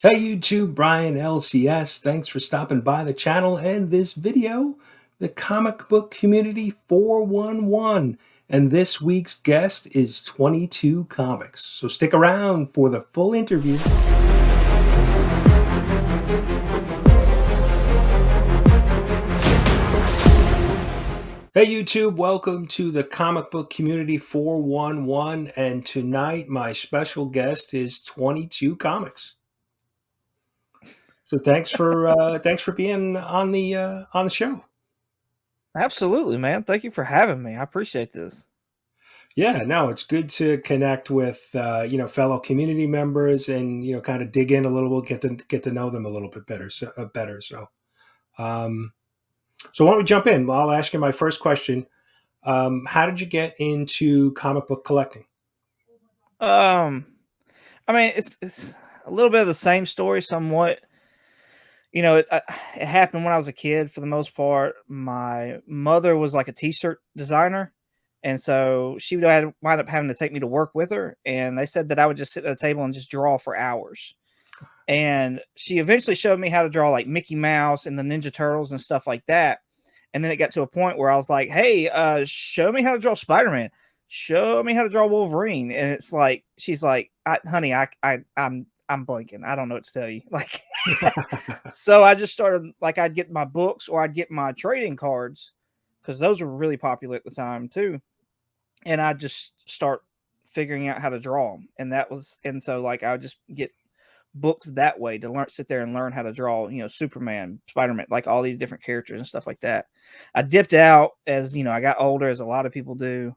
Hey YouTube, Brian LCS. Thanks for stopping by the channel and this video, the Comic Book Community 411. And this week's guest is 22 Comics. So stick around for the full interview. Hey YouTube, welcome to the Comic Book Community 411. And tonight my special guest is 22 Comics. So thanks for being on the show. Absolutely, man. Thank you for having me. I appreciate this. Yeah, no, it's good to connect with fellow community members and kind of dig in a little bit, get to know them a little bit better. Um, so why don't we jump in? Well, I'll ask you my first question. How did you get into comic book collecting? Um, I mean, it's a little bit of the same story, somewhat. It happened when I was a kid. For the most part, my mother was like a T-shirt designer, and so she would wind up having to take me to work with her. And they said that I would just sit at a table and just draw for hours. And she eventually showed me how to draw like Mickey Mouse and the Ninja Turtles and stuff like that. And then it got to a point where I was like, "Hey, show me how to draw Spider-Man. Show me how to draw Wolverine." And it's like she's like, "Honey, I'm blanking. I don't know what to tell you." Like, so I just started like I'd get my books or I'd get my trading cards because those were really popular at the time too. And I just start figuring out how to draw them. And so like I would just get books that way to sit there and learn how to draw, Superman, Spider-Man, like all these different characters and stuff like that. I dipped out as, I got older, as a lot of people do.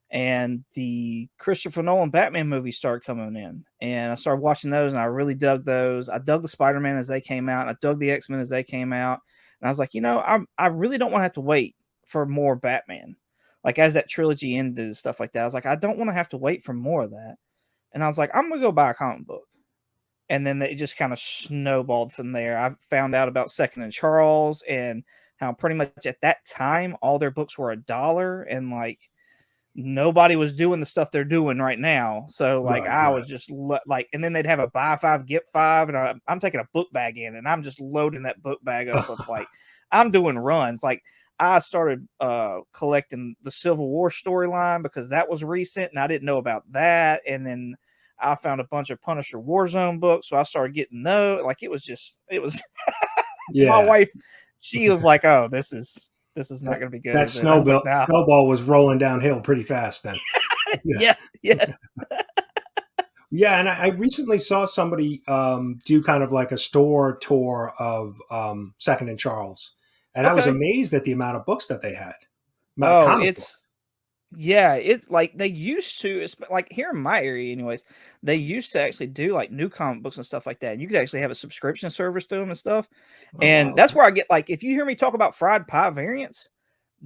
And the Christopher Nolan Batman movies started coming in, and I started watching those, and I really dug those. I dug the Spider-Man as they came out. I dug the X-Men as they came out. And I was like, I really don't want to have to wait for more Batman. Like as that trilogy ended and stuff like that, I was like, I don't want to have to wait for more of that. And I was like, I'm going to go buy a comic book. And then it just kind of snowballed from there. I found out about Second and Charles and how pretty much at that time all their books were $1, and like nobody was doing the stuff they're doing right now. So like I was just like, and then they'd have a buy 5 get 5, and I'm taking a book bag in, and I'm just loading that book bag up of like I'm doing runs. Like I started collecting the Civil War storyline because that was recent, and I didn't know about that. And then I found a bunch of Punisher Warzone books, so I started getting those. Like it was Yeah. My wife, she was like, "Oh, this is not going to be good." That snowball was rolling downhill pretty fast then. Yeah. Yeah. Yeah, and I recently saw somebody do kind of like a store tour of Second and Charles, and I was amazed at the amount of books that they had. It's like they used to, it's like here in my area anyways, they used to actually do like new comic books and stuff like that. And you could actually have a subscription service to them and stuff. And that's where I get, like, if you hear me talk about fried pie variants,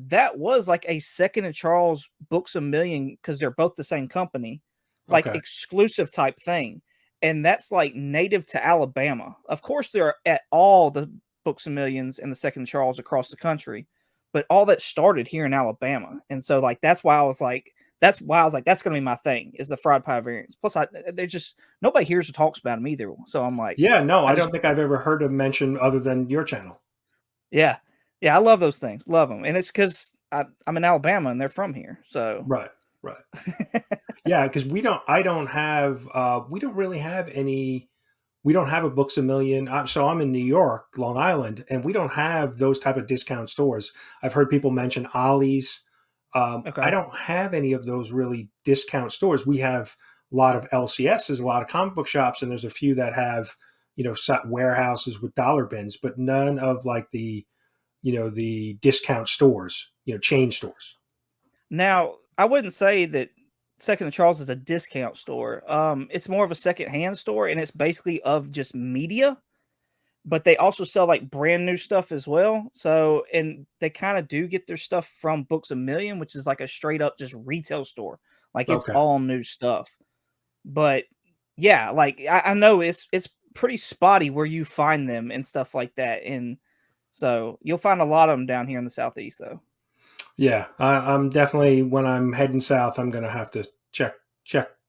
that was like a Second and Charles Books a Million, because they're both the same company, like exclusive type thing. And that's like native to Alabama. Of course, they're at all the Books a Millions and the Second Charles across the country, but all that started here in Alabama. And so like that's why I was like, that's gonna be my thing, is the fried pie variants. Plus they're just, nobody hears or talks about them either. So I'm like, yeah, no, I don't think I've ever heard them mentioned other than your channel. Yeah. I love those things. Love them. And it's because I'm in Alabama and they're from here. So Right. Yeah, because we don't really have any. We don't have a Books a Million. So I'm in New York, Long Island, and we don't have those type of discount stores. I've heard people mention Ollie's. I don't have any of those really discount stores. We have a lot of LCSs, a lot of comic book shops, and there's a few that have, warehouses with dollar bins, but none of like the discount stores, chain stores. Now, I wouldn't say that Second and Charles is a discount store. It's more of a secondhand store, and it's basically of just media, but they also sell like brand new stuff as well. So, and they kind of do get their stuff from Books a Million, which is like a straight up just retail store. Like it's all new stuff. But yeah, like I know it's pretty spotty where you find them and stuff like that. And so you'll find a lot of them down here in the Southeast though. Yeah, I'm definitely, when I'm heading south, I'm going to have to check,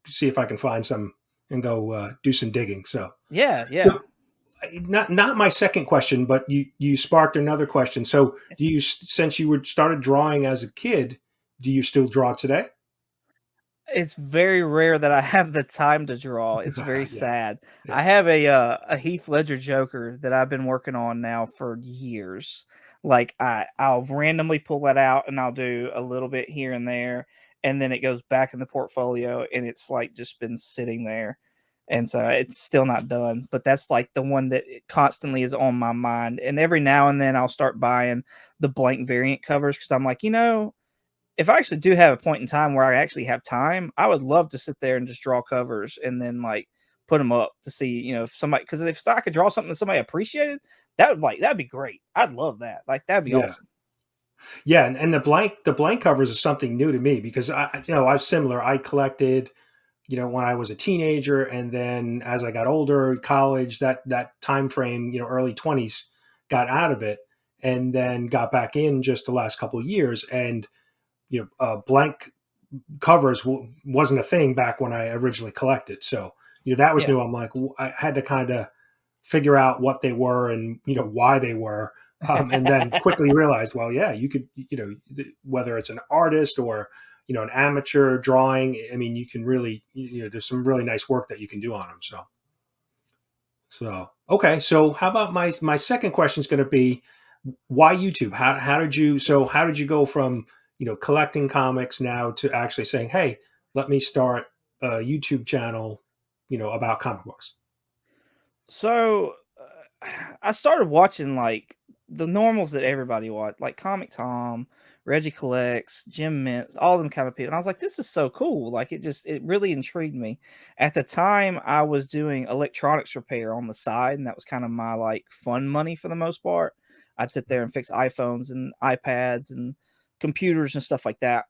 see if I can find some and go do some digging. So, Yeah, so yeah. not my second question, but you sparked another question. So, do you, since you were started drawing as a kid, do you still draw today? It's very rare that I have the time to draw. It's very Yeah, sad. I yeah, have a Heath Ledger Joker that I've been working on now for years. Like I'll randomly pull that out and I'll do a little bit here and there, and then it goes back in the portfolio and it's like just been sitting there. And so it's still not done, but that's like the one that it constantly is on my mind. And every now and then I'll start buying the blank variant covers because I'm like, if I actually do have a point in time where I actually have time, I would love to sit there and just draw covers and then like put them up to see, if somebody, because if I could draw something that somebody appreciated, that'd be great. I'd love that. Like that'd be yeah. awesome. Yeah, and the blank covers is something new to me because I was similar. I collected, when I was a teenager, and then as I got older, college, that time frame, early 20s, got out of it, and then got back in just the last couple of years, and blank covers wasn't a thing back when I originally collected. So that was Yeah. new. I'm like, I had to kind of figure out what they were and why they were, and then quickly realized, well, yeah, you could, whether it's an artist or an amateur drawing. I mean, you can really, there's some really nice work that you can do on them. So okay. So how about my second question is going to be, why YouTube? How did you go from collecting comics now to actually saying, hey, let me start a YouTube channel, about comic books? So I started watching like the normals that everybody watched, like Comic Tom, Reggie Collects, Jim Mintz, all them kind of people. And I was like, this is so cool. Like it really intrigued me. At the time, I was doing electronics repair on the side, and that was kind of my like fun money for the most part. I'd sit there and fix iPhones and iPads and computers and stuff like that.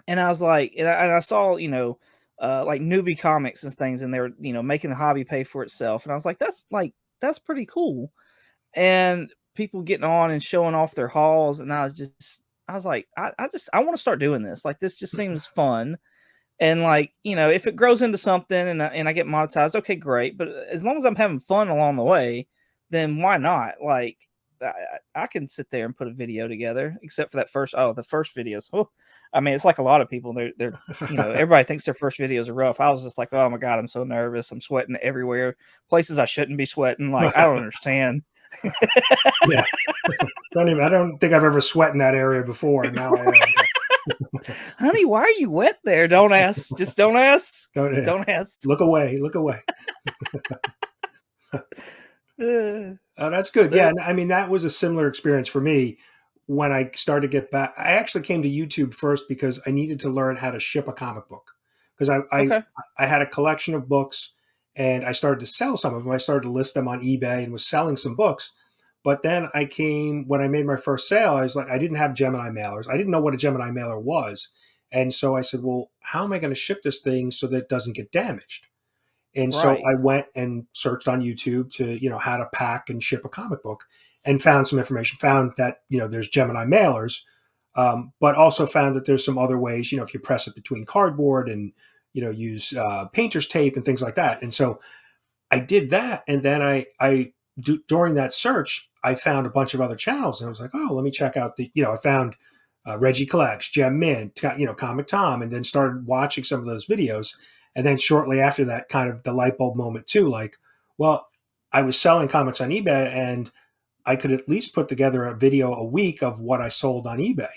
And I was like, and I saw, like newbie comics and things, and they were, making the hobby pay for itself. And I was like, that's pretty cool. And people getting on and showing off their hauls, and I was like, I want to start doing this. Like this just seems fun. And like, if it grows into something and I get monetized, okay, great. But as long as I'm having fun along the way, then why not? Like, I can sit there and put a video together, except for the first videos. Oh, I mean, it's like a lot of people. They're everybody thinks their first videos are rough. I was just like, oh my god, I'm so nervous. I'm sweating everywhere, places I shouldn't be sweating. Like, I don't understand. Yeah. I don't think I've ever sweat in that area before. Now I am. Honey, why are you wet there? Don't ask. Just don't ask. Yeah. Don't ask. Look away. Look away. Uh, Oh, that's good. Yeah, so and I mean that was a similar experience for me when I started to get back. I actually came to YouTube first because I needed to learn how to ship a comic book because okay, I had a collection of books and I started to sell some of them. I started to list them on eBay and was selling some books. But then when I made my first sale, I was like, I didn't have Gemini mailers. I didn't know what a Gemini mailer was. And so I said, well, how am I going to ship this thing so that it doesn't get damaged? And so right. I went and searched on YouTube to, how to pack and ship a comic book and found some information, found that, there's Gemini mailers, but also found that there's some other ways, if you press it between cardboard and, use painter's tape and things like that. And so I did that. And then during that search, I found a bunch of other channels and I was like, oh, let me check out I found Reggie Collects, Gem Mint, Comic Tom, and then started watching some of those videos. And then shortly after that, kind of the light bulb moment too, like, well, I was selling comics on eBay and I could at least put together a video a week of what I sold on eBay.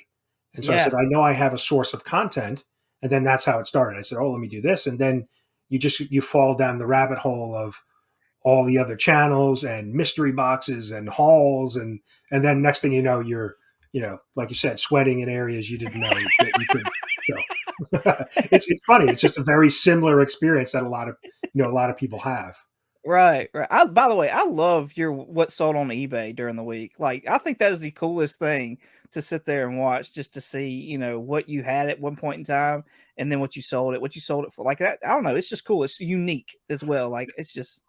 And so I said, Yeah, I know I have a source of content. And then that's how it started. I said, oh, let me do this. And then you fall down the rabbit hole of all the other channels and mystery boxes and hauls and then next thing you know you're like you said sweating in areas you didn't know that you could go. It's funny, it's just a very similar experience that a lot of people have. right, right. By the way, I love your what sold on eBay during the week. Like, I think that is the coolest thing to sit there and watch, just to see, what you had at one point in time, and then what you sold it for. Like that, I don't know. It's just cool. It's unique as well. Like, it's just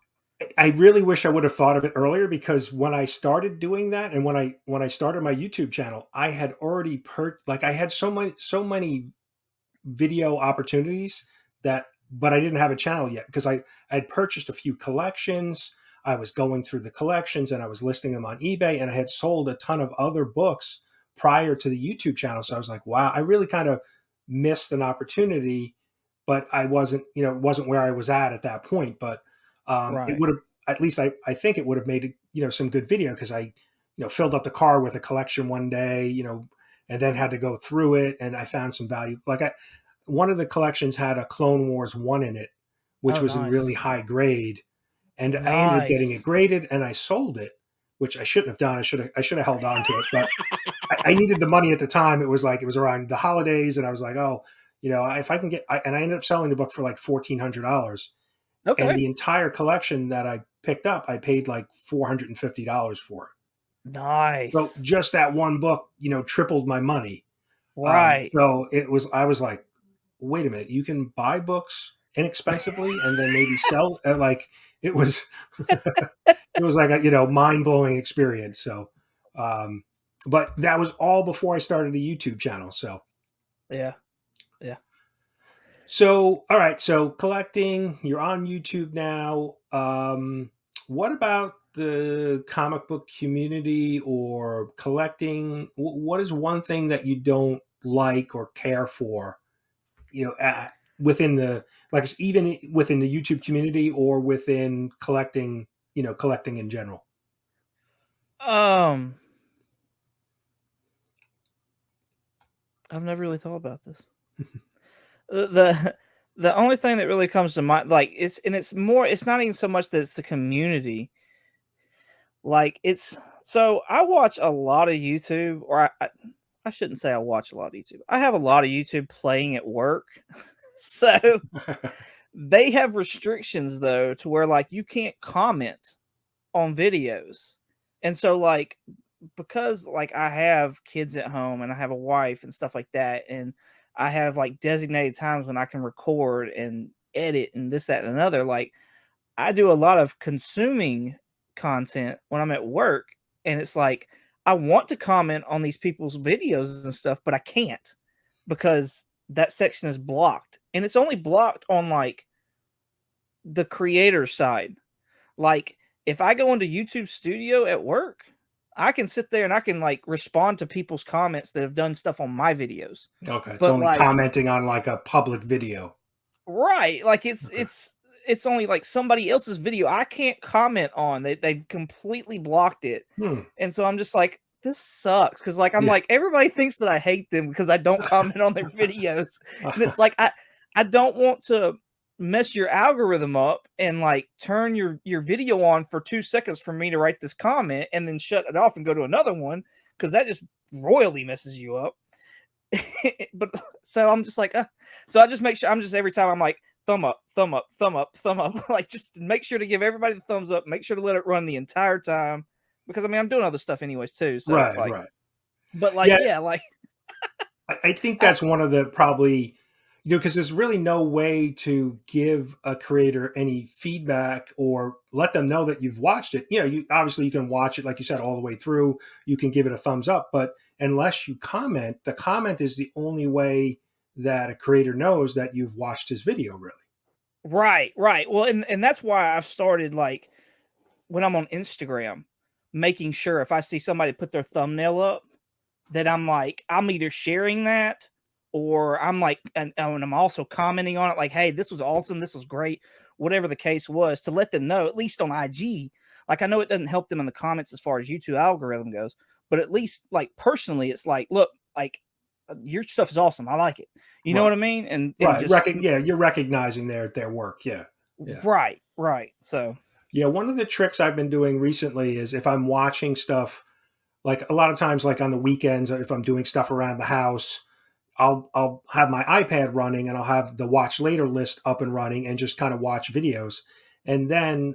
I really wish I would have thought of it earlier because when I started doing that and when I started my YouTube channel, I had already I had so many video opportunities that but I didn't have a channel yet because I had purchased a few collections. I was going through the collections and I was listing them on eBay, and I had sold a ton of other books prior to the YouTube channel. So I was like, wow, I really kind of missed an opportunity, but I wasn't, it wasn't where I was at that point. But it Right. would have, at least I think it would have made, some good video because I, filled up the car with a collection one day, and then had to go through it. And I found some value. One of the collections had a Clone Wars 1 in it, which Oh, was in really nice. high grade. And I ended up getting it Nice. graded and I sold it, which I shouldn't have done. I should have held on to it, but I needed the money at the time. It was around the holidays, and I was like, oh, if I can and I ended up selling the book for like $1,400, and Okay. the entire collection that I picked up, I paid like $450 for it. So Nice. just that one book, tripled my money. Right. So I was like, wait a minute, you can buy books inexpensively and then maybe sell. It was, it was like a mind blowing experience. So, um, but that was all before I started a YouTube channel. Yeah. Yeah. So all right, so collecting, you're on YouTube now. What about the comic book community or collecting? What is one thing that you don't like or care for? Within the even within the YouTube community or within collecting, collecting in general. Um, I've never really thought about this. The the only thing that really comes to mind, like, it's more, it's not even so much that it's the community. Like, so I watch a lot of YouTube, or I shouldn't say I watch a lot of YouTube. I have a lot of YouTube playing at work. So they have restrictions though to where like you can't comment on videos. And so like because like I have kids at home and I have a wife and stuff like that, and I have like designated times when I can record and edit and this, that, and another, like I do a lot of consuming content when I'm at work, and it's like I want to comment on these people's videos and stuff, but I can't because that section is blocked. And it's only blocked on like the creator side. Like if I go into YouTube Studio at work, I can sit there and I can like respond to people's comments that have done stuff on my videos. Okay, it's But only like commenting on like a public video. right, like Okay. it's only like somebody else's video I can't comment on. They've completely blocked it. Hmm. And so I'm just like, this sucks because like I'm Yeah. like everybody thinks that I hate them because I don't comment on their videos. And it's like I don't want to mess your algorithm up and like turn your video on for 2 seconds for me to write this comment and then shut it off and go to another one because that just royally messes you up. But so I'm just like, so I just make sure I'm just every time I'm like thumb up, thumb up, thumb up, thumb up, like just make sure to give everybody the thumbs up, make sure to let it run the entire time because I mean I'm doing other stuff anyways too, so it's Right, like, right. but like Yeah, yeah, like I think I, that's one of the probably, because there's really no way to give a creator any feedback or let them know that you've watched it. You obviously you can watch it, like you said, all the way through. You can give it a thumbs up, but unless you comment, the comment is the only way that a creator knows that you've watched his video, really. right, right. Well, and that's why I've started like when I'm on Instagram, making sure if I see somebody put their thumbnail up, that I'm like, I'm either sharing that or I'm like, and I'm also commenting on it, like, hey, this was awesome, this was great, whatever the case was, to let them know, at least on IG. Like, I know it doesn't help them in the comments as far as YouTube algorithm goes, but at least like personally, it's like, look, like your stuff is awesome. I like it. You know Right, what I mean? And right. just Yeah, you're recognizing their work. Yeah, yeah. right, right. So Yeah, one of the tricks I've been doing recently is if I'm watching stuff, like a lot of times, like on the weekends, if I'm doing stuff around the house, I'll have my iPad running and I'll have the watch later list up and running and just kind of watch videos. And then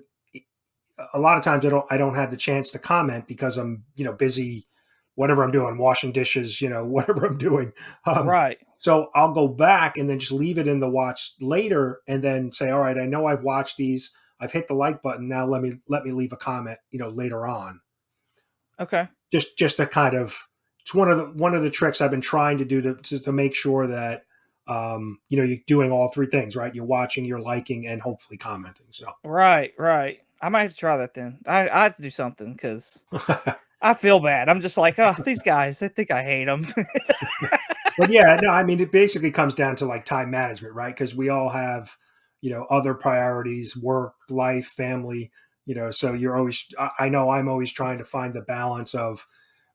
a lot of times I don't have the chance to comment because I'm busy, whatever I'm doing, washing dishes, whatever I'm doing. Um, right. so I'll go back and then just leave it in the watch later and then say, all right, I know I've watched these. I've hit the like button. Now let me leave a comment, later on. Okay. Just to kind of, it's one of the tricks I've been trying to do to make sure that you're doing all three things, right? You're watching, you're liking, and hopefully commenting. So, Right, right. I might have to try that then. I have to do something because I feel bad. I'm just like, oh, these guys, they think I hate them. but yeah, no, I mean, it basically comes down to like time management, right? Because we all have, other priorities, work, life, family, so you're always, I know I'm always trying to find the balance of,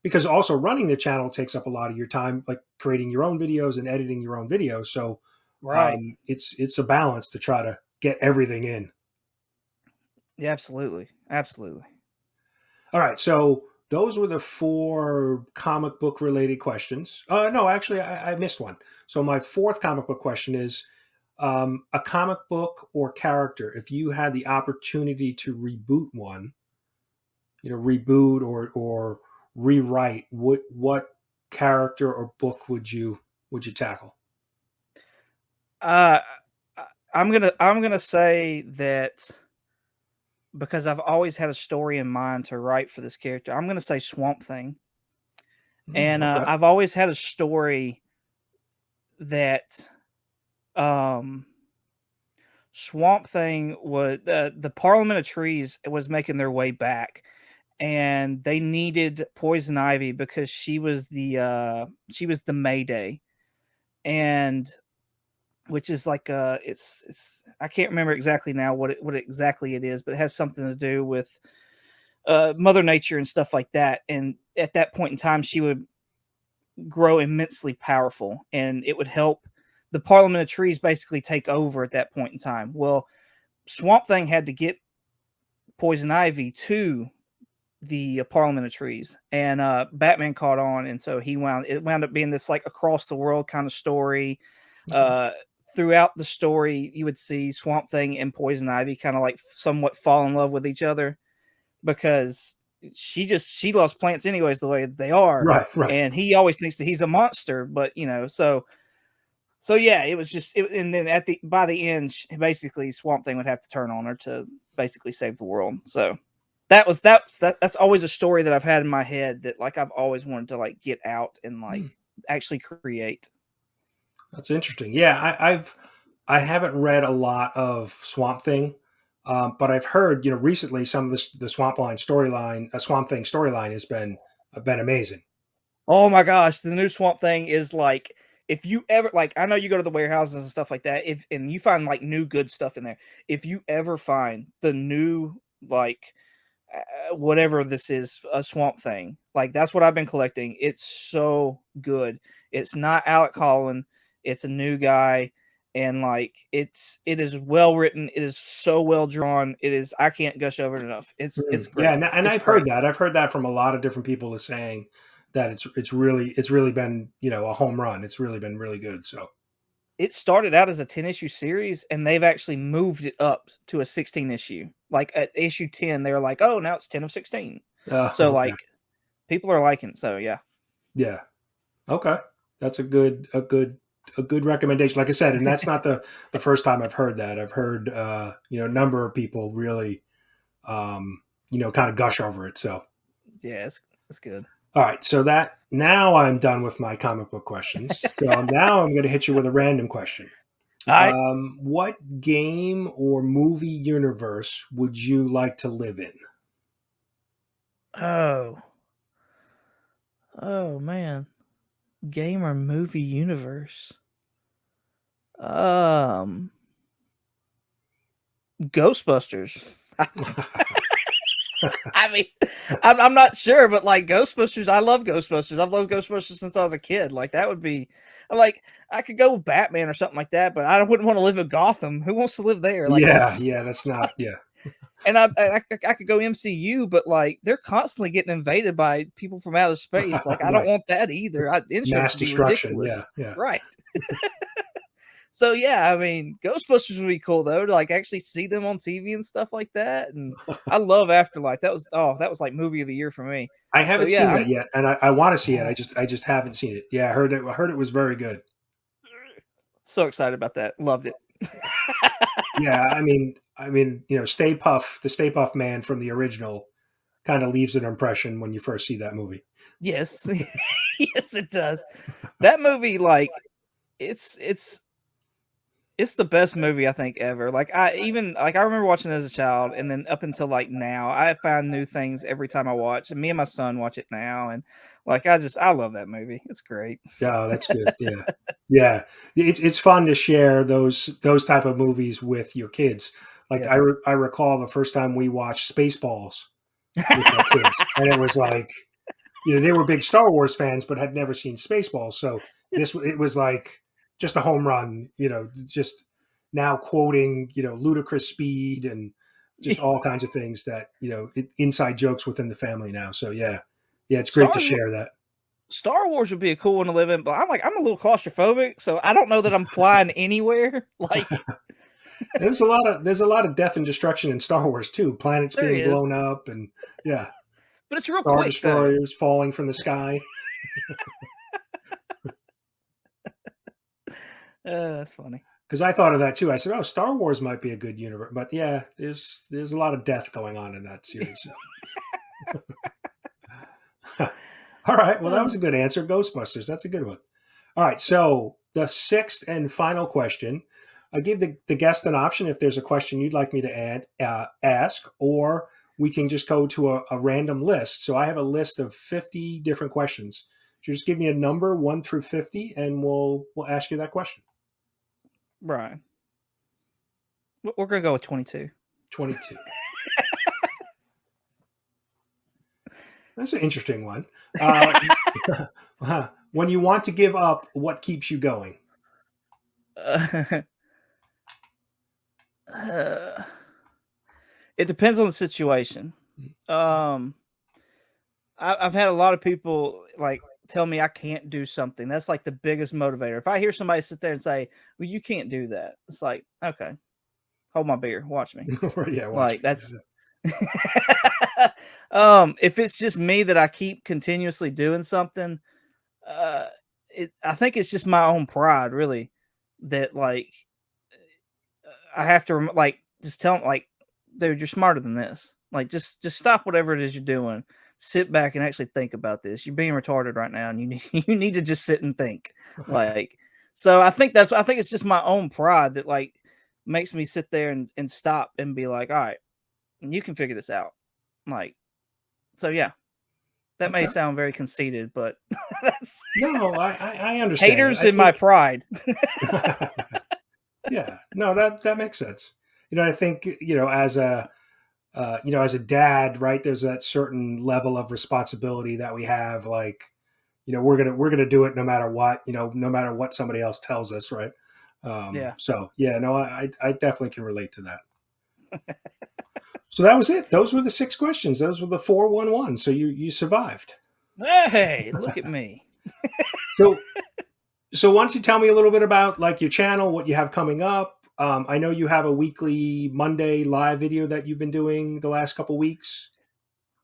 because also running the channel takes up a lot of your time, like creating your own videos and editing your own videos. So Right. it's a balance to try to get everything in. Yeah, absolutely. Absolutely. All right, so those were the four comic book related questions. No, actually, I missed one. So my fourth comic book question is a comic book or character. If you had the opportunity to reboot one, reboot or rewrite, what character or book would you tackle? Uh, I'm gonna say that because I've always had a story in mind to write for this character. I'm gonna say Swamp Thing, and Okay. I've always had a story that um Swamp Thing was the Parliament of Trees was making their way back, and they needed Poison Ivy because she was the Mayday, and which is like it's I can't remember exactly now what exactly it is, but it has something to do with Mother Nature and stuff like that. And at that point in time, she would grow immensely powerful, and it would help the Parliament of Trees basically take over at that point in time. Well, Swamp Thing had to get Poison Ivy to the Parliament of Trees, and Batman caught on, and so it wound up being this like across the world kind of story. Okay. Uh, Throughout the story, you would see Swamp Thing and Poison Ivy kind of like somewhat fall in love with each other because she loves plants anyways the way they are, Right. Right. and he always thinks that he's a monster, but so yeah, it was just and then by the end, basically Swamp Thing would have to turn on her to basically save the world. So that's always a story that I've had in my head that like I've always wanted to like get out and like Hmm. actually create. That's interesting. Yeah, I haven't read a lot of Swamp Thing, but I've heard recently some of the Swamp Thing storyline has been amazing. Oh my gosh, the new Swamp Thing is like if you ever like I know you go to the warehouses and stuff like that, if and you find like new good stuff in there. If you ever find the new like whatever this is, a Swamp Thing, like that's what I've been collecting. It's so good. It's not Alec Holland, it's a new guy, and like it is well written, it is so well drawn. It is I can't gush over it enough. It's Yeah, great. and It's I've heard great. that. I've heard that from a lot of different people is saying that it's really been a home run. It's really been really good. So It started out as a 10 issue series and they've actually moved it up to a 16 issue. Like at issue 10, they're like, oh, now it's 10 of 16. So okay, like people are liking it. So yeah. yeah, okay, that's a good recommendation. Like I said, and that's not the first time I've heard that. I've heard a number of people really kind of gush over it. So Yeah, it's good. all right, so that now I'm done with my comic book questions. So now I'm going to hit you with a random question. All right. What game or movie universe would you like to live in? Oh. Oh man. Game or movie universe. Um Ghostbusters. I mean, I'm not sure, but like Ghostbusters, I love Ghostbusters. I've loved Ghostbusters since I was a kid. Like that would be like I could go with Batman or something like that, but I wouldn't want to live in Gotham. Who wants to live there? Like Yeah, that's yeah, that's not, yeah, and I could go MCU, but like they're constantly getting invaded by people from outer space. Like I don't right. want that either. Insurance Mass would be destruction. Yeah, ridiculous, yeah, right? So yeah, I mean, Ghostbusters would be cool though to like actually see them on TV and stuff like that. And I love Afterlife. That was like movie of the year for me. I So haven't yeah, seen that I'm yet, and I want to see it. oh, I just haven't seen it. Yeah, I heard it was very good. so excited about that. Loved it. Yeah, I mean, the Stay Puff Man from the original kind of leaves an impression when you first see that movie. Yes, yes, it does. That movie, like it's the best movie I think ever. Like I remember watching it as a child, and then up until like now, I find new things every time I watch. And me and my son watch it now, and like I love that movie. It's great. Yeah, that's good. Yeah, yeah. It's fun to share those type of movies with your kids. Like Yeah. I recall the first time we watched Spaceballs with my kids, and it was like, they were big Star Wars fans, but had never seen Spaceballs. So it was like just a home run. Just now quoting ludicrous speed and just all kinds of things that inside jokes within the family now. So yeah, it's great to Star share that. Star Wars would be a cool one to live in, but I'm a little claustrophobic, so I don't know that I'm flying anywhere. Like There's a lot of death and destruction in Star Wars too. Planets there being is, blown up, and yeah, but it's real Star quick though. destroyers falling from the sky. That's funny. Because I thought of that too. I said, "Oh, Star Wars might be a good universe," but yeah, there's a lot of death going on in that series. So. All right, well, that was a good answer. Ghostbusters, that's a good one. All right, so the sixth and final question. I give the guest an option if there's a question you'd like me to ask, or we can just go to a random list. So I have a list of 50 different questions. So just give me a number 1 through 50, and we'll ask you that question. Right. We're gonna go with 22. 22. That's an interesting one. When you want to give up, what keeps you going? It depends on the situation. I've had a lot of people like tell me I can't do something. That's like the biggest motivator. If I hear somebody sit there and say, "Well, you can't do that," it's like, okay, hold my beer, watch me. Yeah, watch Like me. that's if it's just me that I keep continuously doing something, uh I think it's just my own pride really that like I have to like just tell them like, dude, you're smarter than this. Like just stop whatever it is you're doing. Sit back and actually think about this. You're being retarded right now, and you need you need to just sit and think. Like, so I think it's just my own pride that like makes me sit there and stop and be like, all right, you can figure this out. Like, so yeah, that may Okay. sound very conceited, but that's No, I understand. haters I in my think, pride. yeah, no, that makes sense. I think as a dad, right? There's that certain level of responsibility that we have. Like, we're gonna do it no matter what. No matter what somebody else tells us, right? Yeah. So yeah, no, I definitely can relate to that. So that was it. Those were the 6 questions. Those were the 411. So you survived. Hey, look at me. So So why don't you tell me a little bit about like your channel, what you have coming up? I know you have a weekly Monday live video that you've been doing the last couple weeks.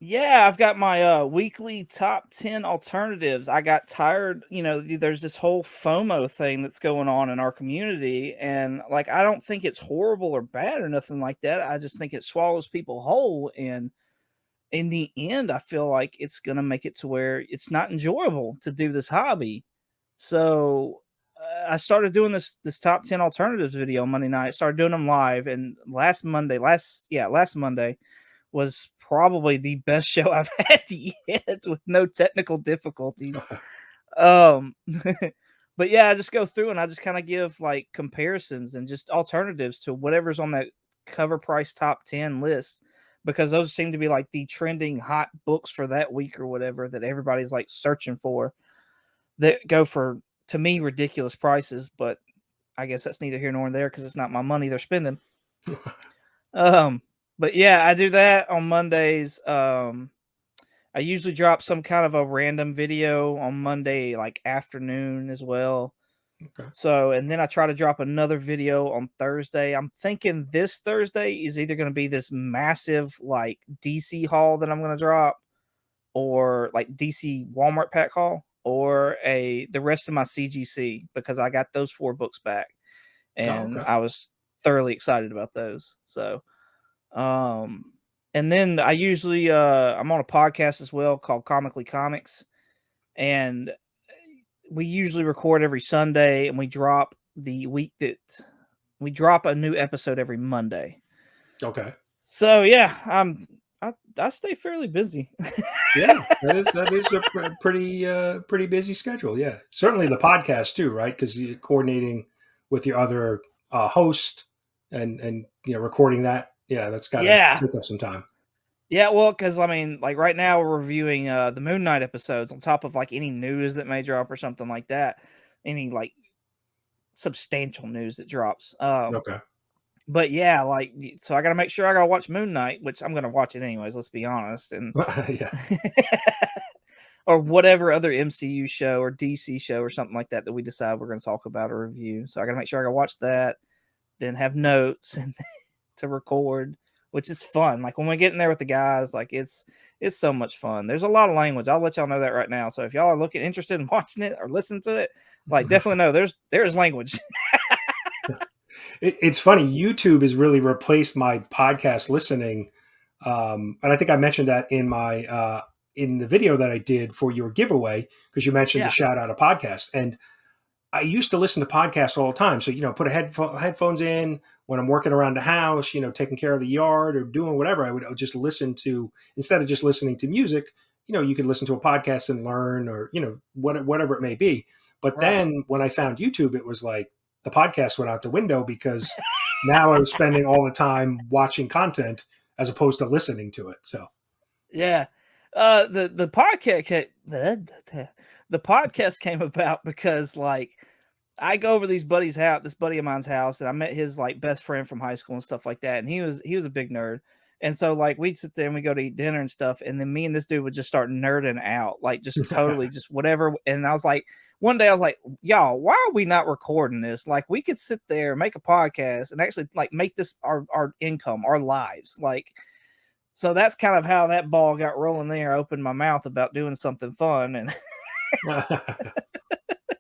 Yeah, I've got my weekly top 10 alternatives. I got tired, there's this whole FOMO thing that's going on in our community. And like, I don't think it's horrible or bad or nothing like that. I just think it swallows people whole. And in the end, I feel like it's going to make it to where it's not enjoyable to do this hobby. So I started doing this top 10 alternatives video on Monday night. Started doing them live. And last Monday was probably the best show I've had yet with no technical difficulties. Um, but yeah, I just go through and I just kind of give like comparisons and just alternatives to whatever's on that cover price top 10 list because those seem to be like the trending hot books for that week or whatever that everybody's like searching for that go for, to me, ridiculous prices. But I guess that's neither here nor there because it's not my money they're spending. But yeah, I do that on Mondays. I usually drop some kind of a random video on Monday, like afternoon as well. Okay. So, and then I try to drop another video on Thursday. I'm thinking this Thursday is either going to be this massive like DC haul that I'm going to drop, or like DC Walmart pack haul, or the rest of my CGC because I got those 4 books back, Oh, and okay. I was thoroughly excited about those. So. And then I usually I'm on a podcast as well called Comically Comics, and we usually record every Sunday, and we drop the week that we drop a new episode every Monday. Okay. So yeah, I stay fairly busy. Yeah, that is a pretty busy schedule. Yeah, certainly the podcast too, right? Because you're coordinating with your other host and recording that. Yeah, that's got to Yeah. take up some time. Yeah, well, because I mean, like right now we're reviewing the Moon Knight episodes on top of like any news that may drop or something like that. Any like substantial news that drops. Okay. But yeah, like so I gotta make sure I gotta watch Moon Knight, which I'm gonna watch it anyways, let's be honest. And Yeah. or whatever other MCU show or DC show or something like that that we decide we're gonna talk about or review. So I gotta make sure I gotta watch that, then have notes and to record, which is fun. Like when we get in there with the guys, like it's so much fun. There's a lot of language. I'll let y'all know that right now. So if y'all are looking interested in watching it or listening to it, like definitely know there's language. It's funny. YouTube has really replaced my podcast listening, and I think I mentioned that in my in the video that I did for your giveaway because you mentioned to Yeah. shout out a podcast. And I used to listen to podcasts all the time. So, put headphones in when I'm working around the house, taking care of the yard or doing whatever. I would just listen to, instead of just listening to music, you could listen to a podcast and learn or, whatever it may be. But Right. then when I found YouTube, it was like the podcast went out the window because now I was spending all the time watching content as opposed to listening to it. So, Yeah. The podcast the podcast came about because like I go over this buddy of mine's house, and I met his like best friend from high school and stuff like that. And he was a big nerd. And so like we'd sit there and we go to eat dinner and stuff, and then me and this dude would just start nerding out, like just totally just whatever. And I was like, one day I was like, y'all, why are we not recording this? Like we could sit there, make a podcast, and actually like make this our income, our lives. Like so that's kind of how that ball got rolling there. I opened my mouth about doing something fun, and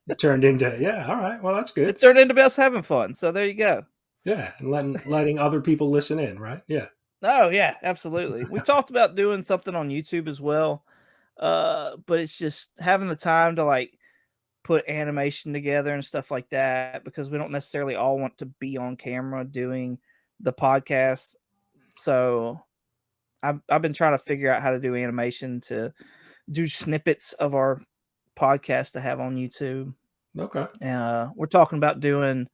it turned into, yeah, all right, well, that's it good. turned into us having fun. So there you go. Yeah, and letting other people listen in, right? Yeah. Oh yeah, absolutely. We've talked about doing something on YouTube as well. But it's just having the time to like put animation together and stuff like that because we don't necessarily all want to be on camera doing the podcast. So I've been trying to figure out how to do animation to do snippets of our podcast to have on YouTube. Okay. We're talking about doing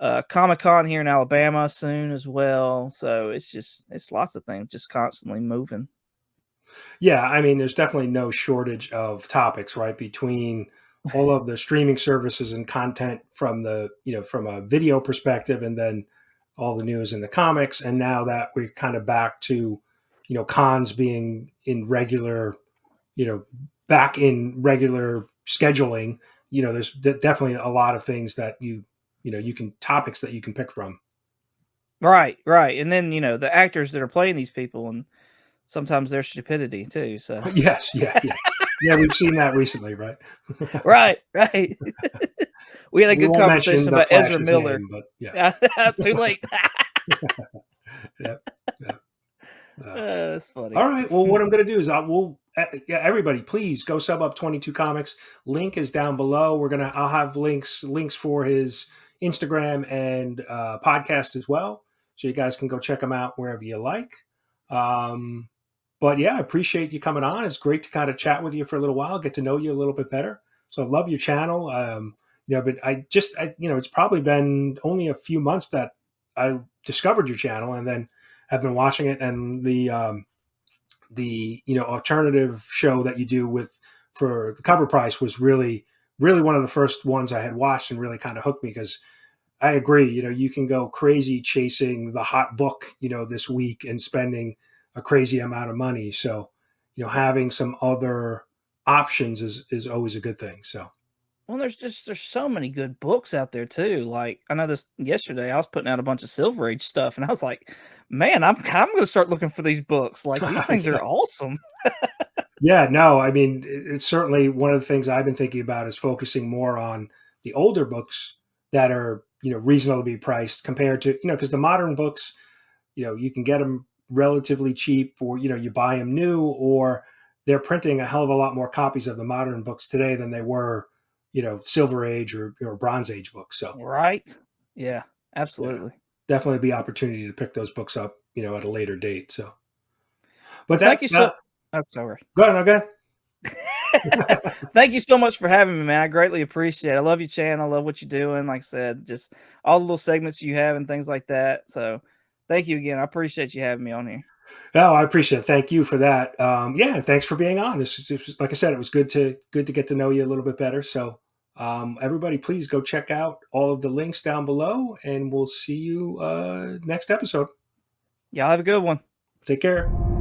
Comic-Con here in Alabama soon as well. So it's lots of things just constantly moving. Yeah, I mean, there's definitely no shortage of topics, right? Between all of the streaming services and content from from a video perspective, and then all the news in the comics, and now that we're kind of back to, cons being in regular, back in regular scheduling, there's definitely a lot of things that topics that you can pick from. Right, right. And then, the actors that are playing these people and sometimes their stupidity too. So Yes, yeah, yeah. Yeah, we've seen that recently, right? right, right. We had a We good won't conversation mention the about Ezra Flash's Miller. name, but yeah. Too late. Yeah, yeah. That's funny. All right. Well, what I'm going to do is yeah, everybody, please go sub up 22 Comics. Link is down below. I'll have links for his Instagram and podcast as well, so you guys can go check them out wherever you like. But yeah, I appreciate you coming on. It's great to kind of chat with you for a little while, get to know you a little bit better. So I love your channel. But it's probably been only a few months that I discovered your channel, and then have been watching it, and the alternative show that you do for the Cover Price was really one of the first ones I had watched and really kind of hooked me, because I agree, you can go crazy chasing the hot book, this week and spending a crazy amount of money. So, having some other options is always a good thing. So, Well, there's so many good books out there too. Like I know this yesterday, I was putting out a bunch of Silver Age stuff, and I was like, man, I'm going to start looking for these books. Like these things yeah. are awesome. Yeah, no, I mean, it's certainly one of the things I've been thinking about is focusing more on the older books that are, reasonably priced compared to, because the modern books, you can get them relatively cheap, or, you buy them new, or they're printing a hell of a lot more copies of the modern books today than they were, Silver Age or Bronze Age books. So Right. Yeah, yeah, absolutely. definitely be opportunity to pick those books up, at a later date. So, Well, but thank you so. Oh, sorry. go ahead, no, go ahead. Thank you so much for having me, man. I greatly appreciate it. I love your channel. I love what you're doing. Like I said, just all the little segments you have and things like that. So thank you again. I appreciate you having me on here. Oh, I appreciate it. Thank you for that. Yeah, and thanks for being on. Like I said, it was good to get to know you a little bit better. So, everybody, please go check out all of the links down below, and we'll see you next episode. Y'all have a good one. Take care.